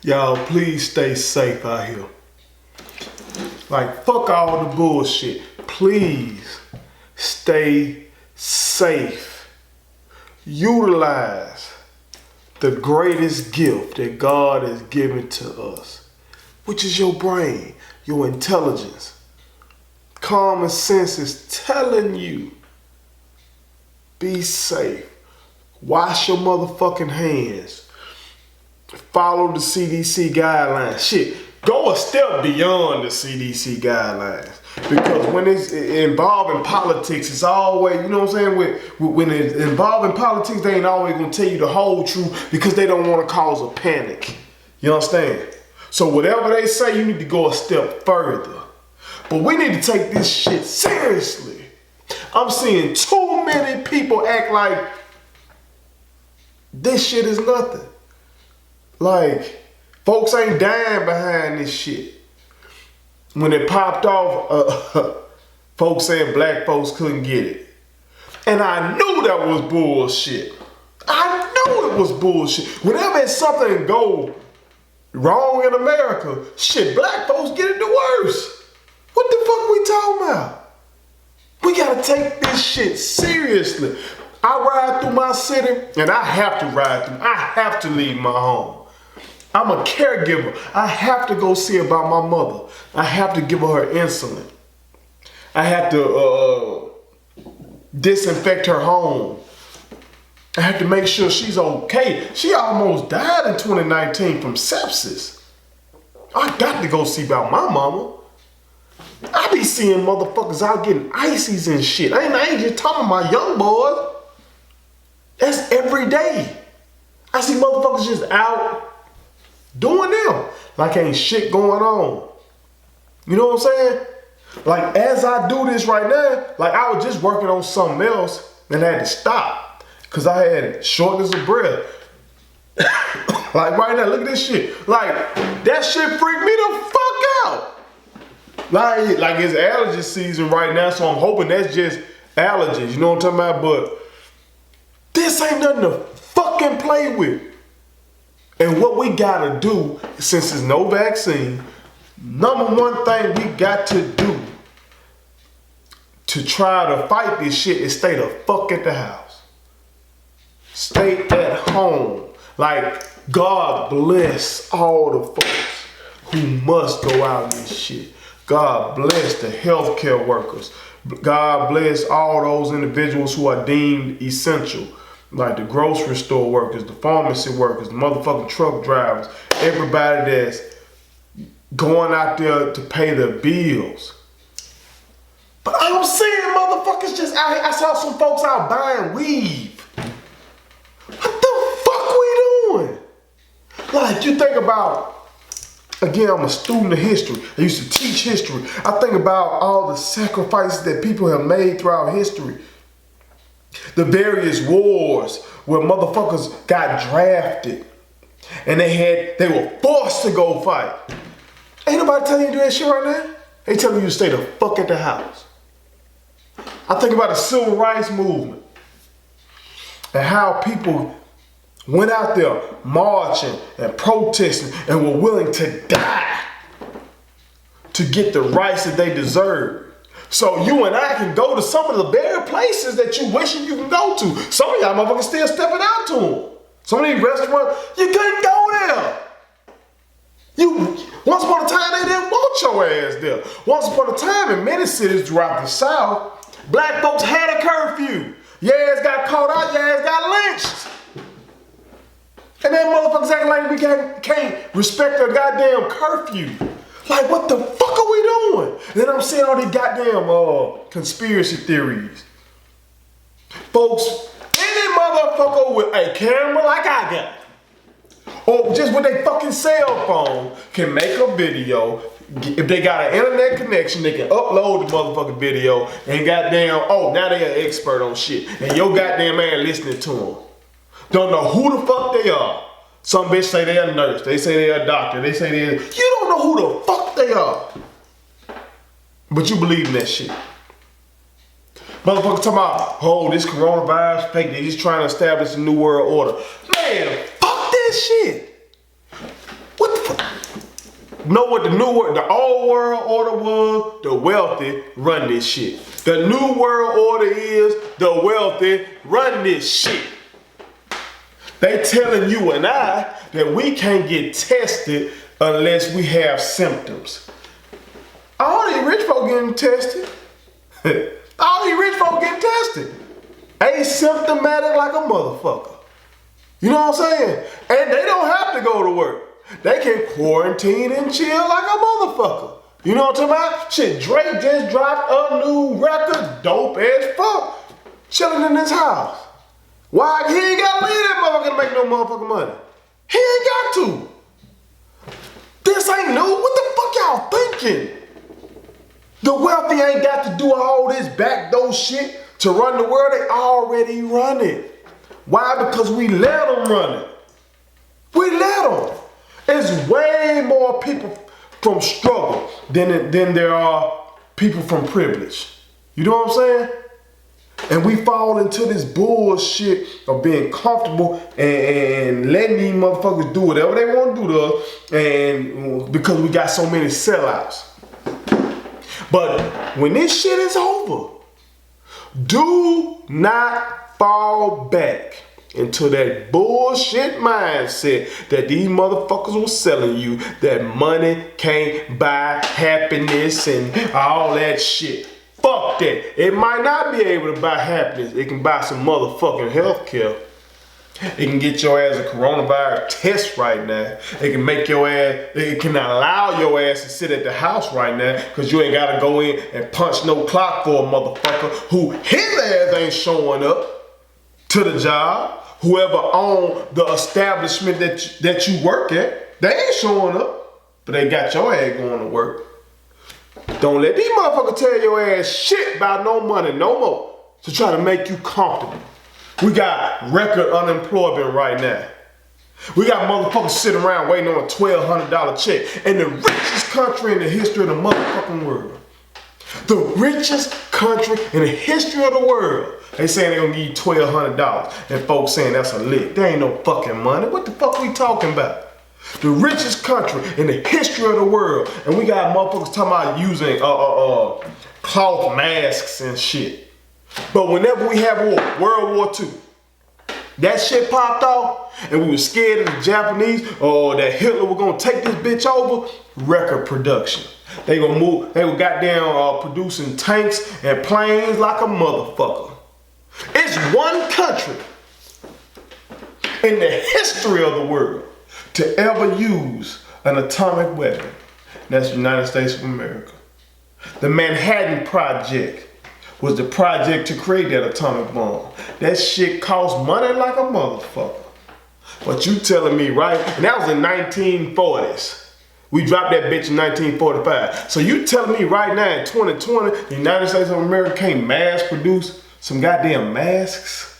Y'all, please stay safe out here. Like, fuck all the bullshit. Please stay safe. Utilize the greatest gift that God has given to us, which is your brain, your intelligence. Common sense is telling you, be safe. Wash your motherfucking hands. Follow the CDC guidelines. Shit, go a step beyond the CDC guidelines. Because when it's involving politics, it's always, you know what I'm saying? When it's involving politics, they ain't always gonna tell you the whole truth because they don't want to cause a panic. You understand? So whatever they say, you need to go a step further. But we need to take this shit seriously. I'm seeing too many people act like this shit is nothing. Like, folks ain't dying behind this shit. When it popped off, folks saying black folks couldn't get it. And I knew that was bullshit. I knew it was bullshit. Whenever it's something go wrong in America, shit, black folks get it the worst. What the fuck we talking about? We gotta take this shit seriously. I ride through my city, and I have to ride through. I have to leave my home. I'm a caregiver. I have to go see about my mother. I have to give her insulin. I have to disinfect her home. I have to make sure she's okay. She almost died in 2019 from sepsis. I got to go see about my mama. I be seeing motherfuckers out getting ices and shit. I ain't just talking about my young boys. That's every day. I see motherfuckers just out doing them like ain't shit going on. You know what I'm saying? Like, as I do this right now, like I was just working on something else and I had to stop because I had shortness of breath. Like right now, look at this shit. Like, that shit freaked me the fuck out. Like it's allergy season right now, so I'm hoping that's just allergies. You know what I'm talking about? But this ain't nothing to fucking play with. And what we gotta do, since there's no vaccine, number one thing we got to do to try to fight this shit is stay the fuck at the house. Stay at home. Like, God bless all the folks who must go out in this shit. God bless the healthcare workers. God bless all those individuals who are deemed essential. Like the grocery store workers, the pharmacy workers, the motherfucking truck drivers, everybody that's going out there to pay their bills. But I'm seeing motherfuckers just out here. I saw some folks out buying weave. What the fuck we doing? Like, you think about, again, I'm a student of history. I used to teach history. I think about all the sacrifices that people have made throughout history. The various wars where motherfuckers got drafted and they were forced to go fight. Ain't nobody telling you to do that shit right now. They telling you to stay the fuck at the house. I think about the civil rights movement and how people went out there marching and protesting and were willing to die to get the rights that they deserve. So you and I can go to some of the very places that you wishing you can go to. Some of y'all motherfuckers still stepping out to them. Some of these restaurants, you couldn't go there. Once upon a time, they didn't want your ass there. Once upon a time, in many cities throughout the South, black folks had a curfew. Your ass got caught out, your ass got lynched. And then motherfuckers acting like we can't respect their goddamn curfew. Like, what the fuck are we doing? And then I'm seeing all these goddamn conspiracy theories. Folks, any motherfucker with a camera like I got, or just with their fucking cell phone, can make a video. If they got an internet connection, they can upload the motherfucking video and goddamn, oh, now they an expert on shit. And your goddamn man listening to them. Don't know who the fuck they are. Some bitch say they're a nurse. They say they're a doctor. They say they're... You don't know who the fuck they are. But you believe in that shit. Motherfuckers talking about, oh, this coronavirus fake. They just trying to establish a new world order. Man, fuck that shit. What know what the old world order was? The wealthy run this shit. The new world order is the wealthy run this shit. They telling you and I that we can't get tested unless we have symptoms. All these rich folk getting tested. All these rich folk getting tested. Asymptomatic like a motherfucker. You know what I'm saying? And they don't have to go to work. They can quarantine and chill like a motherfucker. You know what I'm talking about? Shit, Drake just dropped a new record, dope as fuck, chilling in his house. Why? He ain't got to leave that motherfucker to make no motherfucking money. He ain't got to. This ain't new. What the fuck y'all thinking? The wealthy ain't got to do all this backdoor shit to run the world. They already run it. Why? Because we let them run it. We let them. There's way more people from struggle than there are people from privilege. You know what I'm saying? And we fall into this bullshit of being comfortable and letting these motherfuckers do whatever they want to do to us, and because we got so many sellouts. But when this shit is over, do not fall back into that bullshit mindset that these motherfuckers were selling you, that money can't buy happiness and all that shit. Fuck that. It might not be able to buy happiness. It can buy some motherfucking health care. It can get your ass a coronavirus test right now. It can make your ass, it can allow your ass to sit at the house right now because you ain't got to go in and punch no clock for a motherfucker who his ass ain't showing up to the job. Whoever owned the establishment that you work at, they ain't showing up, but they got your ass going to work. Don't let these motherfuckers tell your ass shit about no money no more to try to make you comfortable. We got record unemployment right now. We got motherfuckers sitting around waiting on a $1,200 check in the richest country in the history of the motherfucking world. The richest country in the history of the world. They saying they gonna give you $1,200 and folks saying that's a lick. There ain't no fucking money. What the fuck we talking about? The richest country in the history of the world, and we got motherfuckers talking about using cloth masks and shit. But whenever we have war, World War II, that shit popped off, and we were scared of the Japanese or that Hitler was gonna take this bitch over. Record production. They gonna move. They were goddamn producing tanks and planes like a motherfucker. It's one country in the history of the world to ever use an atomic weapon. That's the United States of America. The Manhattan Project was the project to create that atomic bomb. That shit cost money like a motherfucker. But you telling me, right? And that was in 1940s. We dropped that bitch in 1945. So you telling me right now in 2020, the United States of America can't mass produce some goddamn masks?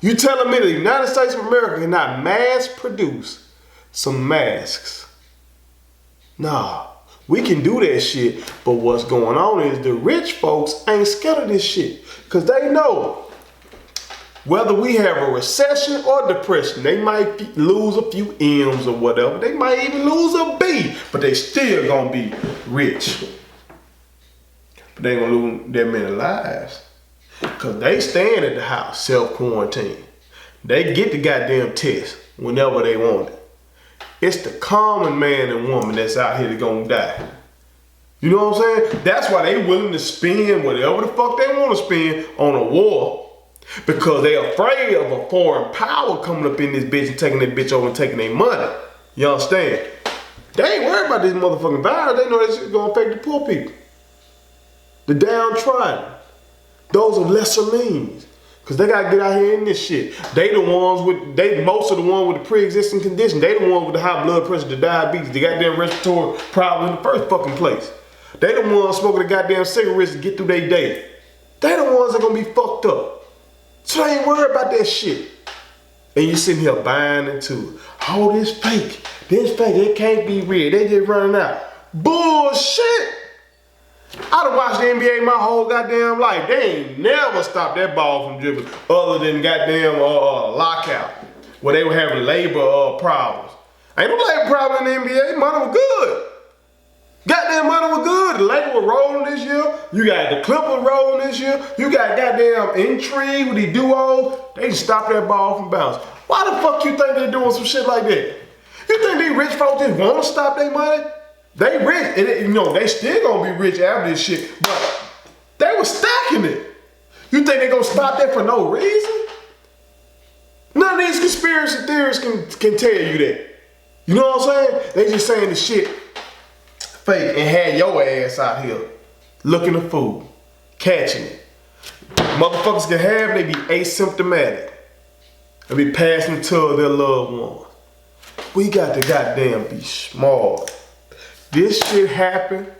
You telling me the United States of America cannot mass produce some masks? Nah, we can do that shit, but what's going on is the rich folks ain't scared of this shit, because they know whether we have a recession or depression, they might lose a few M's or whatever. They might even lose a B, but they still gonna be rich. But they ain't gonna lose that many lives. Because they staying at the house, self-quarantine. They get the goddamn test whenever they want it. It's the common man and woman that's out here that's gonna die. You know what I'm saying? That's why they willing to spend whatever the fuck they want to spend on a war. Because they afraid of a foreign power coming up in this bitch and taking that bitch over and taking their money. You understand? They ain't worried about this motherfucking virus. They know that shit's gonna affect the poor people. The downtrodden. Those are lesser means. Cause they gotta get out here in this shit. They the ones with, most of the ones with the pre-existing condition. They the ones with the high blood pressure, the diabetes, the goddamn respiratory problem in the first fucking place. They the ones smoking the goddamn cigarettes to get through their day. They the ones that gonna be fucked up. So they ain't worried about that shit. And you sitting here buying into it. Oh, this fake. This fake. It can't be real. They just running out. Bullshit. I done watched the NBA my whole goddamn life. They ain't never stopped that ball from dribbling other than goddamn lockout, where they were having labor problems. Ain't no labor problem in the NBA. Money was good. Goddamn money was good. The Lakers were rolling this year. You got the Clippers rolling this year. You got goddamn Intrigue with the duo. They just stopped that ball from bouncing. Why the fuck you think they doing some shit like that? You think these rich folks just want to stop their money? They rich, and you know they still gonna be rich after this shit. But they was stacking it. You think they gonna stop that for no reason? None of these conspiracy theorists can tell you that. You know what I'm saying? They just saying the shit fake and had your ass out here looking a fool, catching it. Motherfuckers can have, they be asymptomatic. They be passing it to their loved ones. We got to goddamn be smart. This shit happened.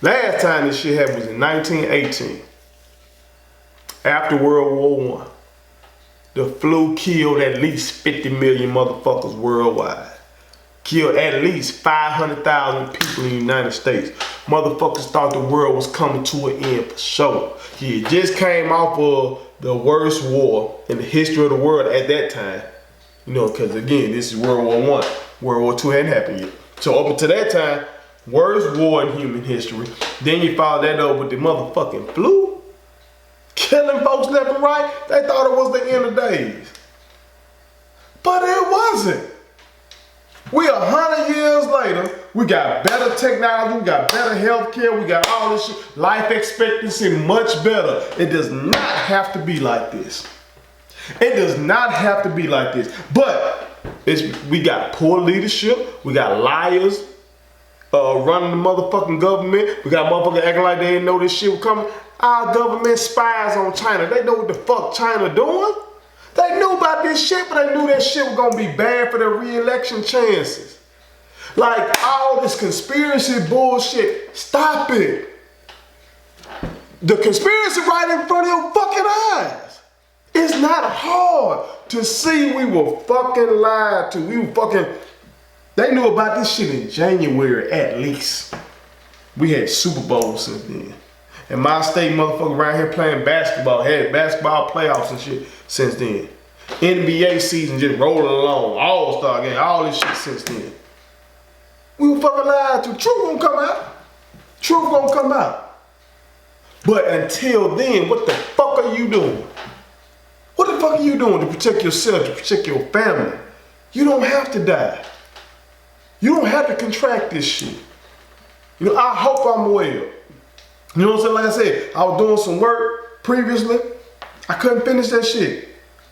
Last time this shit happened was in 1918. After World War I. The flu killed at least 50 million motherfuckers worldwide. Killed at least 500,000 people in the United States. Motherfuckers thought the world was coming to an end for sure. It just came off of the worst war in the history of the world at that time. You know, because again, this is World War I. World War II hadn't happened yet. So up until that time, worst war in human history. Then you follow that up with the motherfucking flu. Killing folks left and right. They thought it was the end of days. But it wasn't. We 100 years later, we got better technology, we got better healthcare, we got all this shit, life expectancy much better. It does not have to be like this. It does not have to be like this. But we got poor leadership, we got liars running the motherfucking government, we got motherfuckers acting like they didn't know this shit was coming. Our government spies on China. They know what the fuck China doing. They knew about this shit, but they knew that shit was gonna be bad for their re-election chances. Like all this conspiracy bullshit, stop it. The conspiracy right in front of your fucking eyes. It's not hard to see we were fucking lied to. They knew about this shit in January at least. We had Super Bowl since then. And my state motherfucker around here playing basketball, had basketball playoffs and shit since then. NBA season just rolling along, all-star game, all this shit since then. We were fucking lied to. Truth gonna come out. Truth gonna come out. But until then, what the fuck are you doing? What the fuck are you doing to protect yourself, to protect your family? You don't have to die. You don't have to contract this shit. You know, I hope I'm well. You know what I'm saying? Like I said, I was doing some work previously. I couldn't finish that shit.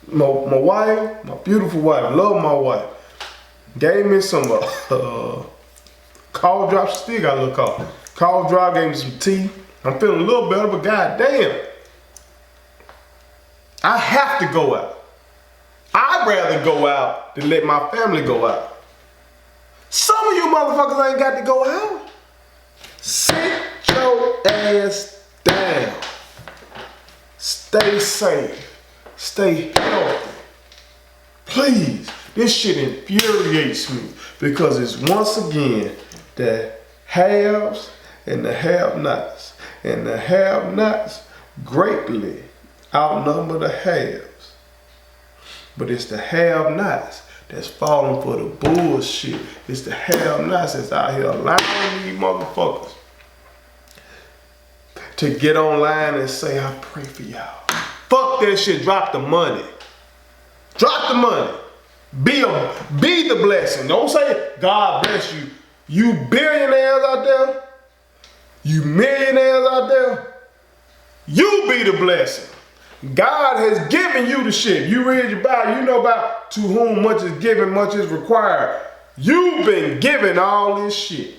My wife, my beautiful wife, love my wife, gave me some cough drops. Still got a little cough. Cough drop, gave me some tea. I'm feeling a little better, but goddamn, I have to go out. I'd rather go out than let my family go out. Some of you motherfuckers ain't got to go out. Sit your ass down. Stay safe. Stay healthy. Please. This shit infuriates me because it's once again the haves and the have-nots. And the have-nots greatly outnumber the haves. But it's the have-nots that's falling for the bullshit. It's the have-nots that's out here allowing these motherfuckers to get online and say, I pray for y'all. Fuck that shit, drop the money. Drop the money. Be the blessing. Don't say God bless you. You billionaires out there, you millionaires out there, you be the blessing. God has given you the shit. You read your Bible, you know about to whom much is given, much is required. You've been given all this shit.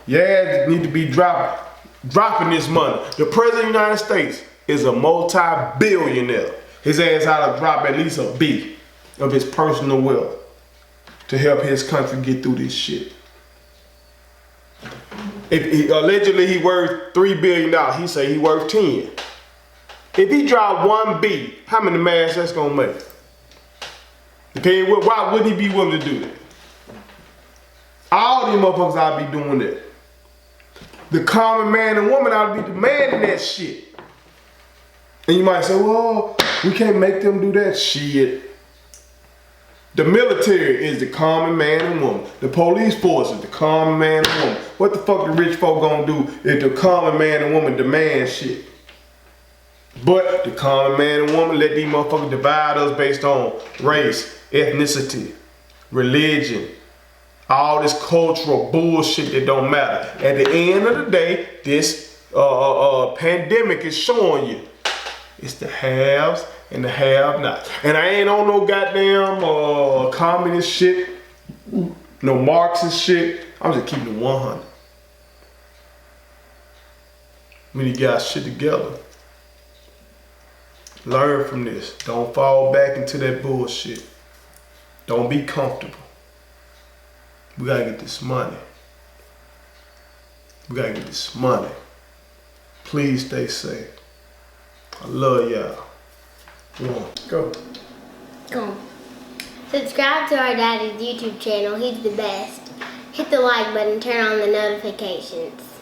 Yeah, you need to be dropping this money. The President of the United States is a multi-billionaire. His ass ought to drop at least a B of his personal wealth to help his country get through this shit. Allegedly he worth $3 billion. He say he worth 10. If he drop 1 B, how many masks that's gonna make? Okay, why wouldn't he be willing to do that? All these motherfuckers ought to be doing that. The common man and woman ought to be demanding that shit. And you might say, well, we can't make them do that shit. The military is the common man and woman. The police force is the common man and woman. What the fuck the rich folk gonna do if the common man and woman demand shit? But the common man and woman let these motherfuckers divide us based on race, ethnicity, religion, all this cultural bullshit that don't matter. At the end of the day, this pandemic is showing you it's the haves and the have-nots. And I ain't on no goddamn communist shit, no Marxist shit. I'm just keeping it 100. We need to get our shit together. Learn from this. Don't fall back into that bullshit. Don't be comfortable. We gotta get this money. We gotta get this money. Please stay safe. I love y'all. Go. Go. Subscribe to our daddy's YouTube channel. He's the best. Hit the like button, turn on the notifications.